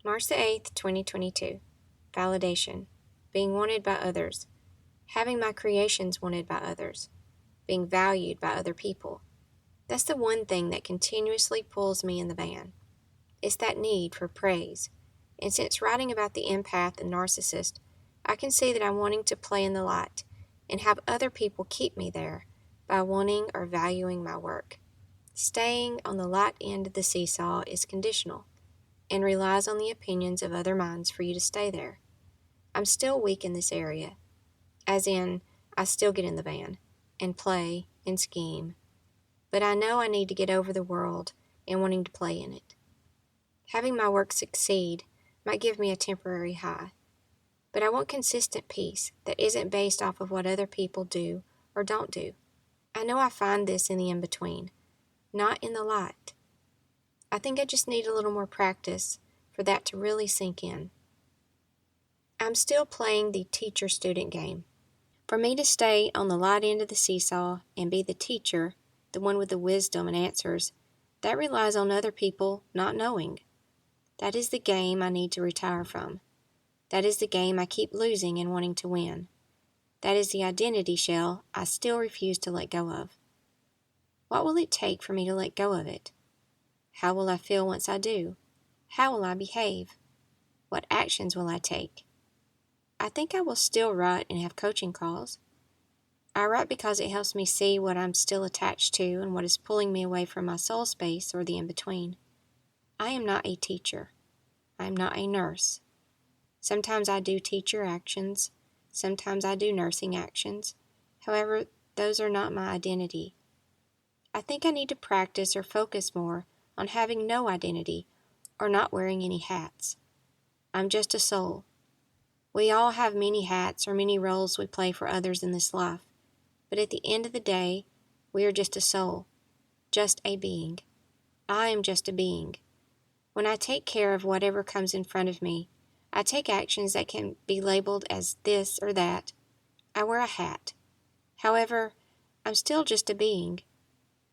March the 8th, 2022. Validation. Being wanted by others. Having my creations wanted by others. Being valued by other people. That's the one thing that continuously pulls me in the van. It's that need for praise. And since writing about the empath and narcissist, I can see that I'm wanting to play in the light and have other people keep me there by wanting or valuing my work. Staying on the light end of the seesaw is conditional and relies on the opinions of other minds for you to stay there. I'm still weak in this area, as in, I still get in the van and play and scheme, but I know I need to get over the world and wanting to play in it. Having my work succeed might give me a temporary high, but I want consistent peace that isn't based off of what other people do or don't do. I know I find this in the in-between, not in the light. I think I just need a little more practice for that to really sink in. I'm still playing the teacher-student game. For me to stay on the light end of the seesaw and be the teacher, the one with the wisdom and answers, that relies on other people not knowing. That is the game I need to retire from. That is the game I keep losing and wanting to win. That is the identity shell I still refuse to let go of. What will it take for me to let go of it? How will I feel once I do? How will I behave? What actions will I take? I think I will still write and have coaching calls. I write because it helps me see what I'm still attached to and what is pulling me away from my soul space or the in-between. I am not a teacher. I am not a nurse. Sometimes I do teacher actions. Sometimes I do nursing actions. However, those are not my identity. I think I need to practice or focus more on having no identity or not wearing any hats. I'm just a soul. We all have many hats or many roles we play for others in this life, but at the end of the day, we are just a soul, just a being. I am just a being. When I take care of whatever comes in front of me, I take actions that can be labeled as this or that. I wear a hat. However, I'm still just a being.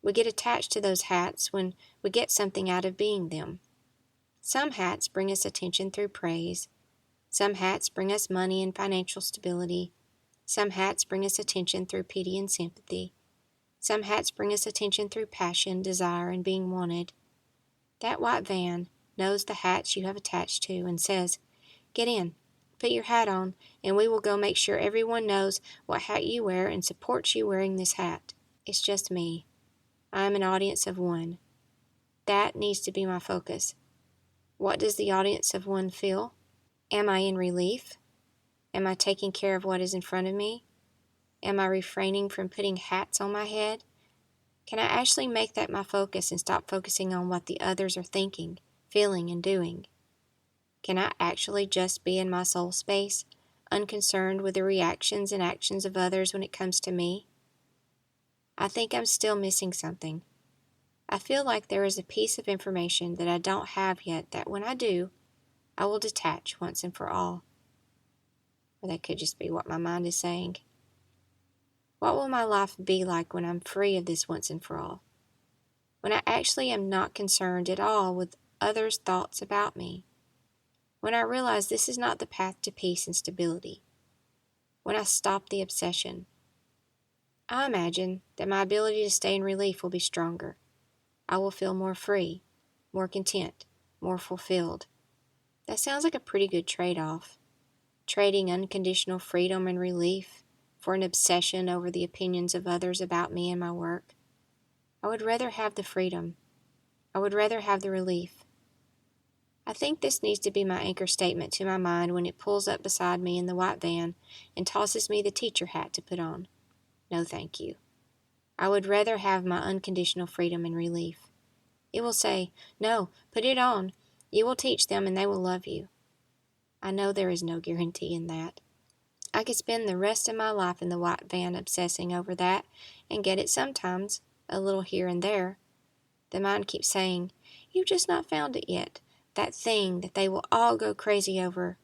We get attached to those hats when we get something out of being them. Some hats bring us attention through praise. Some hats bring us money and financial stability. Some hats bring us attention through pity and sympathy. Some hats bring us attention through passion, desire, and being wanted. That white van knows the hats you have attached to and says, "Get in, put your hat on, and we will go make sure everyone knows what hat you wear and supports you wearing this hat." It's just me. I am an audience of one. That needs to be my focus. What does the audience of one feel? Am I in relief? Am I taking care of what is in front of me? Am I refraining from putting hats on my head? Can I actually make that my focus and stop focusing on what the others are thinking, feeling, and doing? Can I actually just be in my soul space, unconcerned with the reactions and actions of others when it comes to me? I think I'm still missing something. I feel like there is a piece of information that I don't have yet that when I do, I will detach once and for all. Or that could just be what my mind is saying. What will my life be like when I'm free of this once and for all? When I actually am not concerned at all with others' thoughts about me? When I realize this is not the path to peace and stability? When I stop the obsession? I imagine that my ability to stay in relief will be stronger. I will feel more free, more content, more fulfilled. That sounds like a pretty good trade-off. Trading unconditional freedom and relief for an obsession over the opinions of others about me and my work. I would rather have the freedom. I would rather have the relief. I think this needs to be my anchor statement to my mind when it pulls up beside me in the white van and tosses me the teacher hat to put on. No, thank you. I would rather have my unconditional freedom and relief. It will say, "No, put it on. You will teach them and they will love you." I know there is no guarantee in that. I could spend the rest of my life in the white van obsessing over that and get it sometimes, a little here and there. The mind keeps saying, "You've just not found it yet, that thing that they will all go crazy over."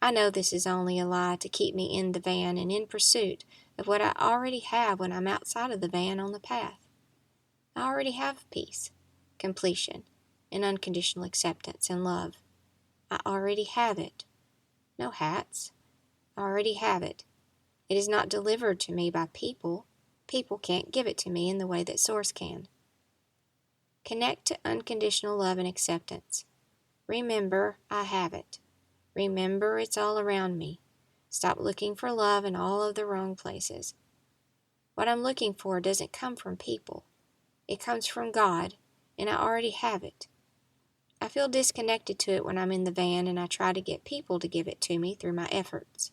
I know this is only a lie to keep me in the van and in pursuit of what I already have when I'm outside of the van on the path. I already have peace, completion, and unconditional acceptance and love. I already have it. No hats. I already have it. It is not delivered to me by people. People can't give it to me in the way that Source can. Connect to unconditional love and acceptance. Remember, I have it. Remember, it's all around me. Stop looking for love in all of the wrong places. What I'm looking for doesn't come from people. It comes from God, and I already have it. I feel disconnected to it when I'm in the van and I try to get people to give it to me through my efforts.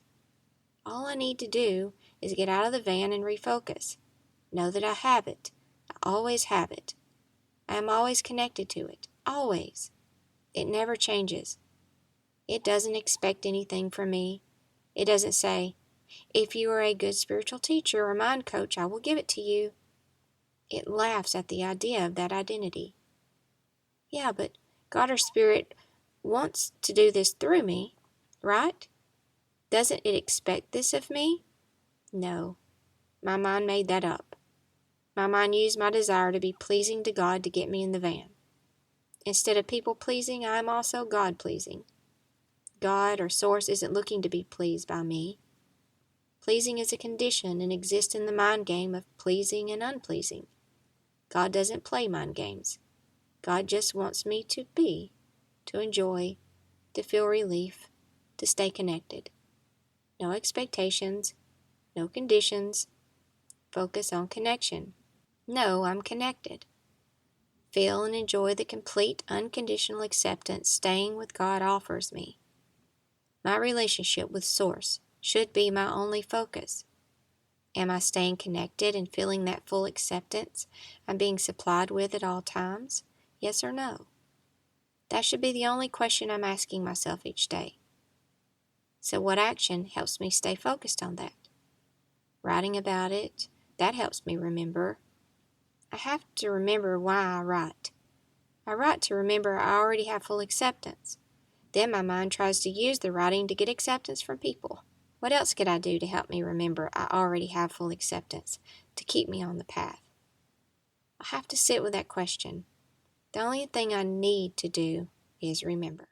All I need to do is get out of the van and refocus. Know that I have it. I always have it. I am always connected to it. Always. It never changes. It doesn't expect anything from me. It doesn't say, if you are a good spiritual teacher or mind coach, I will give it to you. It laughs at the idea of that identity. Yeah, but God or Spirit wants to do this through me, right? Doesn't it expect this of me? No. My mind made that up. My mind used my desire to be pleasing to God to get me in the van. Instead of people pleasing, I am also God pleasing. God or Source isn't looking to be pleased by me. Pleasing is a condition and exists in the mind game of pleasing and unpleasing. God doesn't play mind games. God just wants me to be, to enjoy, to feel relief, to stay connected. No expectations, no conditions. Focus on connection. No, I'm connected. Feel and enjoy the complete unconditional acceptance staying with God offers me. My relationship with Source should be my only focus. Am I staying connected and feeling that full acceptance I'm being supplied with at all times? Yes or no? That should be the only question I'm asking myself each day. So what action helps me stay focused on that? Writing about it, that helps me remember. I have to remember why I write. I write to remember I already have full acceptance. Then my mind tries to use the writing to get acceptance from people. What else could I do to help me remember I already have full acceptance, to keep me on the path? I have to sit with that question. The only thing I need to do is remember.